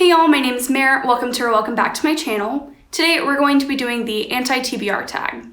Hey y'all, my name is Mare. Welcome back to my channel. Today we're going to be doing the anti-TBR tag.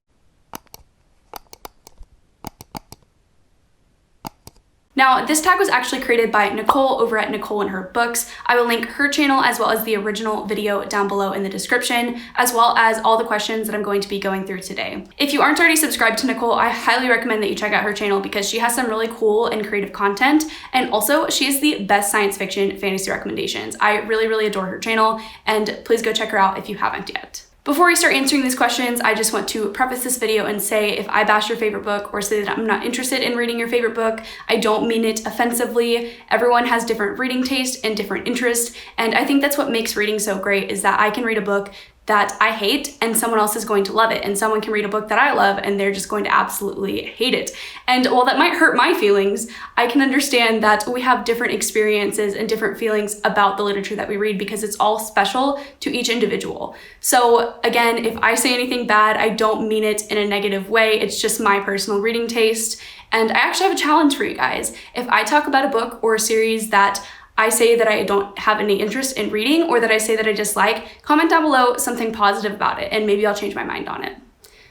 Now, this tag was actually created by Nicole over at Nicole Her Books. I will link her channel as well as the original video down below in the description, as well as all the questions that I'm going to be going through today. If you aren't already subscribed to Nicole, I highly recommend that you check out her channel because she has some really cool and creative content, and also she has the best science fiction fantasy recommendations. I really adore her channel, and please go check her out if you haven't yet. Before we start answering these questions, I just want to preface this video and say if I bash your favorite book or say that I'm not interested in reading your favorite book, I don't mean it offensively. Everyone has different reading taste and different interests, and I think that's what makes reading so great is that I can read a book that I hate and someone else is going to love it, and someone can read a book that I love and they're just going to absolutely hate it. And while that might hurt my feelings, I can understand that we have different experiences and different feelings about the literature that we read because it's all special to each individual. So again, if I say anything bad, I don't mean it in a negative way. It's just my personal reading taste. And I actually have a challenge for you guys. If I talk about a book or a series that I say that I don't have any interest in reading or that I say that I dislike, comment down below something positive about it and maybe I'll change my mind on it.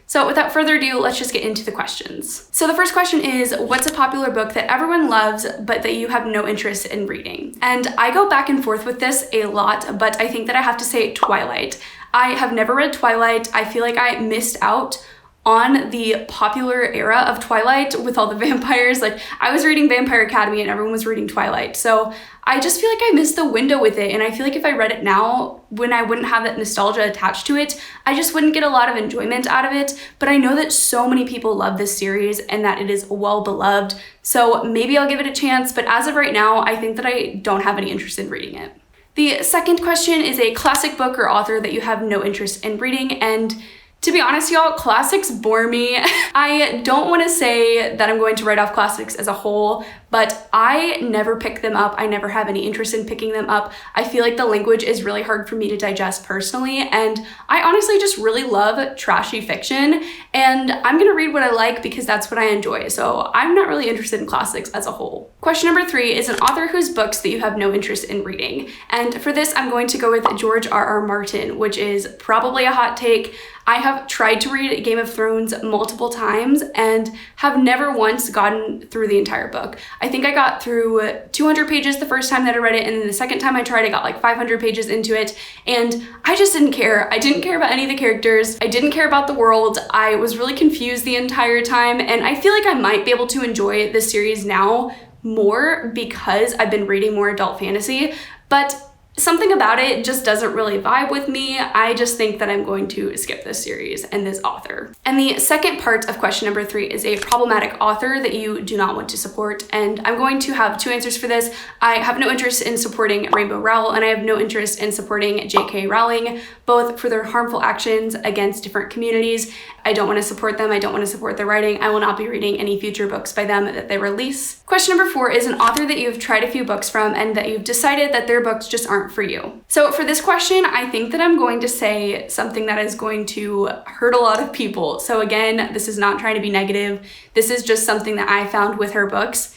So without further ado, let's just get into the questions. So the first question is, what's a popular book that everyone loves but that you have no interest in reading? And I go back and forth with this a lot, but I think that I have to say Twilight. I have never read Twilight. I feel like I missed out on the popular era of Twilight with all the vampires. Like, I was reading Vampire Academy and everyone was reading Twilight. So I just feel like I missed the window with it. And I feel like if I read it now, when I wouldn't have that nostalgia attached to it, I just wouldn't get a lot of enjoyment out of it. But I know that so many people love this series and that it is well beloved. So maybe I'll give it a chance. But as of right now, I think that I don't have any interest in reading it. The second question is a classic book or author that you have no interest in reading. And to be honest, y'all, classics bore me. I don't want to say that I'm going to write off classics as a whole, but I never pick them up. I never have any interest in picking them up. I feel like the language is really hard for me to digest personally, and I honestly just really love trashy fiction, and I'm gonna read what I like because that's what I enjoy, so I'm not really interested in classics as a whole. Question number 3 is an author whose books that you have no interest in reading, and for this I'm going to go with George R.R. Martin, which is probably a hot take. I have tried to read Game of Thrones multiple times and have never once gotten through the entire book. I think I got through 200 pages the first time that I read it, and then the second time I tried, I got like 500 pages into it, and I just didn't care. I didn't care about any of the characters. I didn't care about the world. I was really confused the entire time, and I feel like I might be able to enjoy this series now more because I've been reading more adult fantasy, but something about it just doesn't really vibe with me. I just think that I'm going to skip this series and this author. And the second part of question number 3 is a problematic author that you do not want to support. And I'm going to have 2 answers for this. I have no interest in supporting Rainbow Rowell, and I have no interest in supporting J.K. Rowling, both for their harmful actions against different communities. I don't want to support them. I don't want to support their writing. I will not be reading any future books by them that they release. Question number 4 is an author that you've tried a few books from and that you've decided that their books just aren't for you. So for this question, I think that I'm going to say something that is going to hurt a lot of people. So again, this is not trying to be negative. This is just something that I found with her books.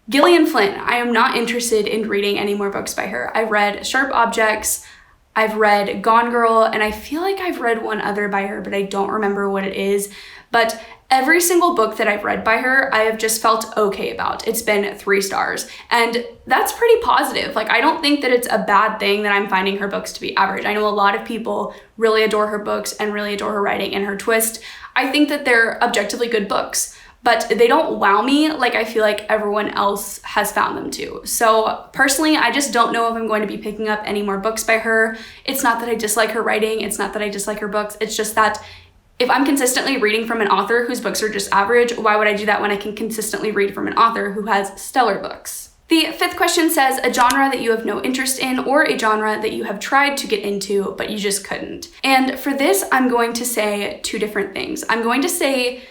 Gillian Flynn, I am not interested in reading any more books by her. I've read Sharp Objects, I've read Gone Girl, and I feel like I've read one other by her, but I don't remember what it is. But every single book that I've read by her, I have just felt okay about. It's been 3 stars, and that's pretty positive. Like, I don't think that it's a bad thing that I'm finding her books to be average. I know a lot of people really adore her books and really adore her writing and her twist. I think that they're objectively good books, but they don't wow me like I feel like everyone else has found them to. So personally, I just don't know if I'm going to be picking up any more books by her. It's not that I dislike her writing. It's not that I dislike her books. It's just that if I'm consistently reading from an author whose books are just average, why would I do that when I can consistently read from an author who has stellar books? The 5th question says a genre that you have no interest in or a genre that you have tried to get into, but you just couldn't. And for this, I'm going to say 2 different things. I'm going to say,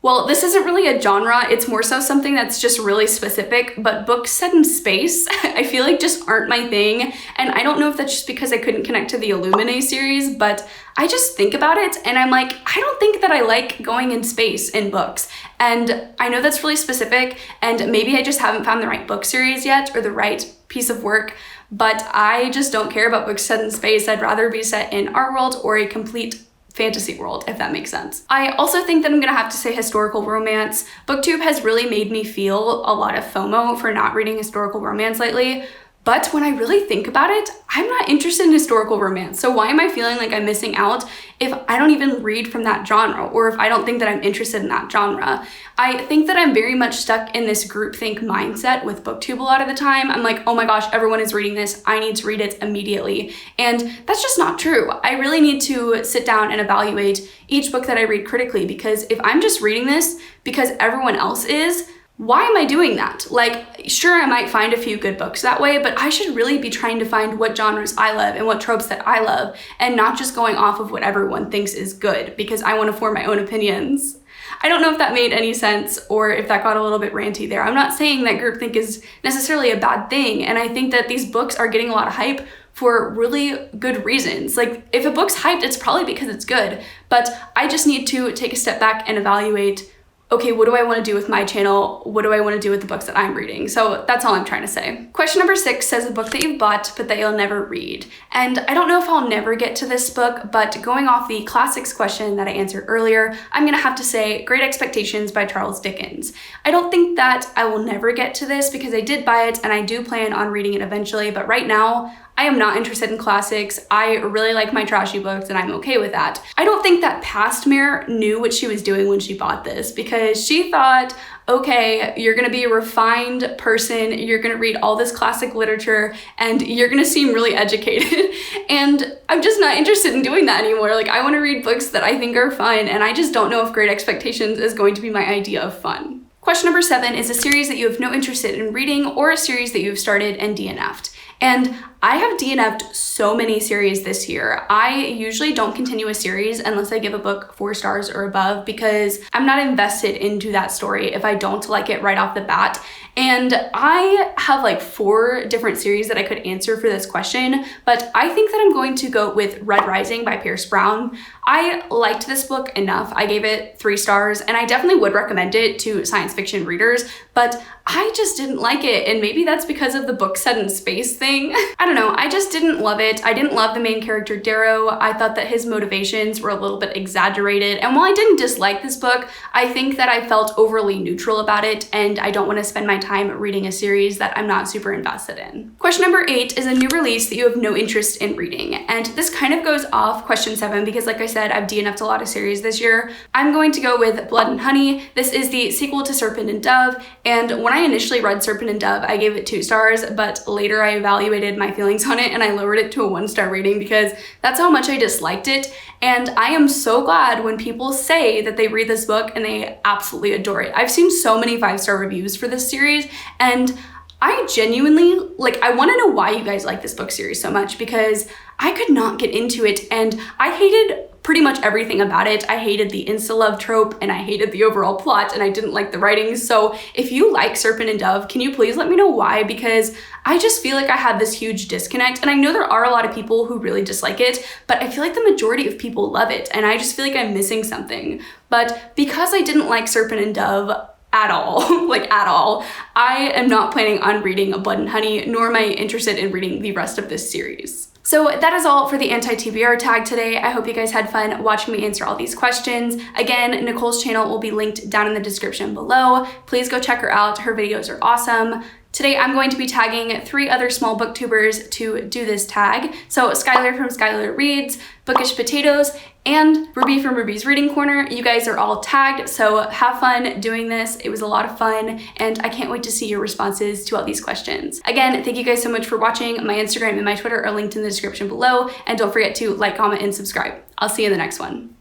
well, this isn't really a genre, it's more so something that's just really specific, but books set in space, I feel like just aren't my thing. And I don't know if that's just because I couldn't connect to the Illuminae series, but I just think about it and I'm like, I don't think that I like going in space in books. And I know that's really specific, and maybe I just haven't found the right book series yet or the right piece of work, but I just don't care about books set in space. I'd rather be set in our world or a complete fantasy world, if that makes sense. I also think that I'm gonna have to say historical romance. BookTube has really made me feel a lot of FOMO for not reading historical romance lately. But when I really think about it, I'm not interested in historical romance. So why am I feeling like I'm missing out if I don't even read from that genre, or if I don't think that I'm interested in that genre? I think that I'm very much stuck in this groupthink mindset with BookTube a lot of the time. I'm like, oh my gosh, everyone is reading this. I need to read it immediately. And that's just not true. I really need to sit down and evaluate each book that I read critically, because if I'm just reading this because everyone else is, why am I doing that? Like, sure, I might find a few good books that way, but I should really be trying to find what genres I love and what tropes that I love, and not just going off of what everyone thinks is good because I want to form my own opinions. I don't know if that made any sense or if that got a little bit ranty there. I'm not saying that groupthink is necessarily a bad thing, and I think that these books are getting a lot of hype for really good reasons. Like, if a book's hyped, it's probably because it's good, but I just need to take a step back and evaluate, okay, what do I want to do with my channel? What do I want to do with the books that I'm reading? So that's all I'm trying to say. Question number 6 says a book that you've bought but that you'll never read. And I don't know if I'll never get to this book, but going off the classics question that I answered earlier, I'm gonna have to say Great Expectations by Charles Dickens. I don't think that I will never get to this because I did buy it and I do plan on reading it eventually, but right now, I am not interested in classics. I really like my trashy books and I'm okay with that. I don't think that past Mare knew what she was doing when she bought this, because she thought, okay, you're gonna be a refined person, you're gonna read all this classic literature, and you're gonna seem really educated. And I'm just not interested in doing that anymore. Like, I wanna read books that I think are fun, and I just don't know if Great Expectations is going to be my idea of fun. Question number 7 is a series that you have no interest in reading or a series that you've started and DNF'd. And I have DNF'd so many series this year. I usually don't continue a series unless I give a book 4 stars or above, because I'm not invested into that story if I don't like it right off the bat. And I have like 4 different series that I could answer for this question, but I think that I'm going to go with Red Rising by Pierce Brown. I liked this book enough. I gave it 3 stars, and I definitely would recommend it to science fiction readers, but I just didn't like it, and maybe that's because of the book set in space thing. I don't know, I just didn't love it. I didn't love the main character, Darrow. I thought that his motivations were a little bit exaggerated, and while I didn't dislike this book, I think that I felt overly neutral about it, and I don't want to spend my time reading a series that I'm not super invested in. Question number 8 is a new release that you have no interest in reading, and this kind of goes off question 7 because, like I said, I've DNF'd a lot of series this year. I'm going to go with Blood and Honey. This is the sequel to Serpent and Dove, and when I initially read Serpent and Dove, I gave it 2 stars, but later I evaluated my feelings on it and I lowered it to a 1-star rating because that's how much I disliked it. And I am so glad when people say that they read this book and they absolutely adore it. I've seen so many 5-star reviews for this series, and I genuinely, like, I want to know why you guys like this book series so much, because I could not get into it and I hated pretty much everything about it. I hated the insta-love trope and I hated the overall plot and I didn't like the writing. So if you like Serpent and Dove, can you please let me know why? Because I just feel like I had this huge disconnect, and I know there are a lot of people who really dislike it, but I feel like the majority of people love it, and I just feel like I'm missing something. But because I didn't like Serpent and Dove at all, like at all, I am not planning on reading Blood and Honey, nor am I interested in reading the rest of this series. So that is all for the anti-TBR tag today. I hope you guys had fun watching me answer all these questions. Again, Nicole's channel will be linked down in the description below. Please go check her out. Her videos are awesome. Today, I'm going to be tagging 3 other small booktubers to do this tag. So Skylar from Skylar Reads, Bookish Potatoes, and Ruby from Ruby's Reading Corner. You guys are all tagged, so have fun doing this. It was a lot of fun, and I can't wait to see your responses to all these questions. Again, thank you guys so much for watching. My Instagram and my Twitter are linked in the description below, and don't forget to like, comment, and subscribe. I'll see you in the next one.